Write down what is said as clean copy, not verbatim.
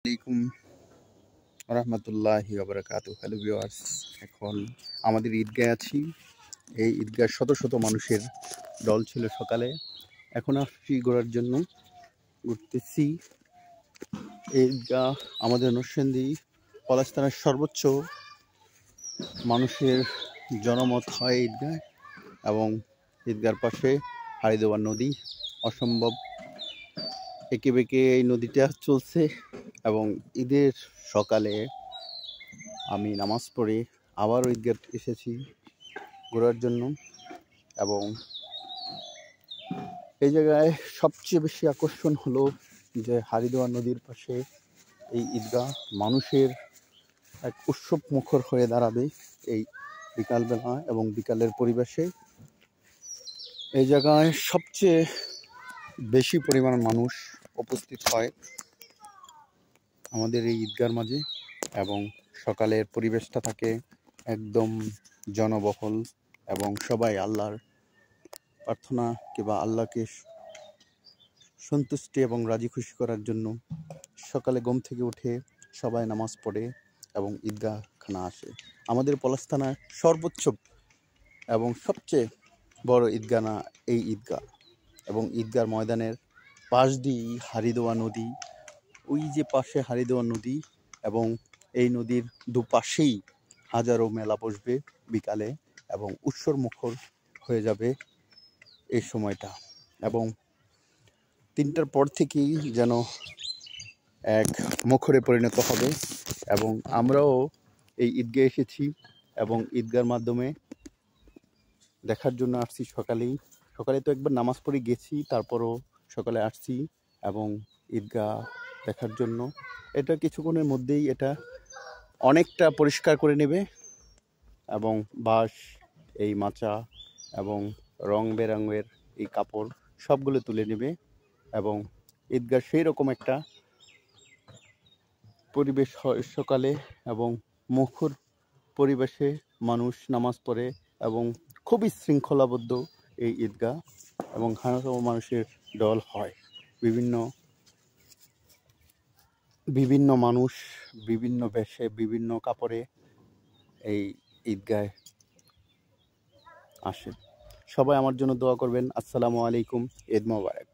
আলাইকুম রহমতুল্লাহি ওয়া বারাকাতুহু। হ্যালো ভিউয়ার্স, এখন আমাদের ঈদগাহে আছি। এই ঈদগাহ শত শত মানুষের দল ছিল সকালে। এখন আসছি ঘোরার জন্য, ঘুরতেছি। এই ঈদগাহ আমাদের নরসিংদী পলাশ থানার সর্বোচ্চ মানুষের জনমত হয় ঈদগাহ, এবং ঈদগাহর পাশে হারিদোয়া নদী। অসম্ভব এঁকে বেঁকে এই নদীটা চলছে, এবং ঈদের সকালে আমি নামাজ পড়ে আবারও ঈদগাহ এসেছি ঘোরার জন্য। এবং এই জায়গায় সবচেয়ে বেশি আকর্ষণ হলো যে হারিদোয়া নদীর পাশে এই ঈদগাহ মানুষের এক উৎসব মুখর হয়ে দাঁড়াবে এই বিকালবেলা এবং বিকালের পরিবেশে। এই জায়গায় সবচেয়ে বেশি পরিমাণ মানুষ উপস্থিত হয় আমাদের এই ঈদগাহর মাঝে, এবং সকালের পরিবেশটা থাকে একদম জনবহুল, এবং সবাই আল্লাহর প্রার্থনা কিংবা আল্লাহকে সন্তুষ্টি এবং রাজি খুশি করার জন্য সকালে ঘুম থেকে উঠে সবাই নামাজ পড়ে এবং ঈদগাহখানা আসে। আমাদের পলাশ থানার সর্বোচ্চ এবং সবচেয়ে বড় ঈদগাহ না এই ঈদগাহ, এবং ঈদগাহর ময়দানের পাশ দিয়েই হারিদোয়া নদী। ওই যে পাশে হারিদোয়া নদী, এবং এই নদীর দুপাশেই হাজারো মেলা বসবে বিকালে, এবং উৎসব মুখর হয়ে যাবে এই সময়টা। এবং 3টার পর থেকেই যেন এক মুখরে পরিণত হবে। এবং আমরাও এই ঈদগাহে এসেছি এবং ঈদগাহর মাধ্যমে দেখার জন্য আসছি। সকালে তো একবার নামাজ পড়ে গেছি, তারপরও সকালে আসছি এবং ঈদগাহ দেখার জন্য। এটা কিছুক্ষণের মধ্যেই এটা অনেকটা পরিষ্কার করে নেবে, এবং বাঁশ, এই মাচা এবং রং বেরঙের এই কাপড় সবগুলো তুলে নেবে, এবং ঈদগাহ সেই রকম একটা পরিবেশ হয় সকালে, এবং মুখর পরিবেশে মানুষ নামাজ পড়ে, এবং খুবই শৃঙ্খলাবদ্ধ এই ঈদগাহ, এবং হাজারো মানুষের দল হয়। বিভিন্ন মানুষ বিভিন্ন বেশে বিভিন্ন কাপড়ে এই ঈদগাহে আসে। সবাই আমার জন্য দোয়া করবেন। আসসালামু আলাইকুম, ঈদ মোবারক।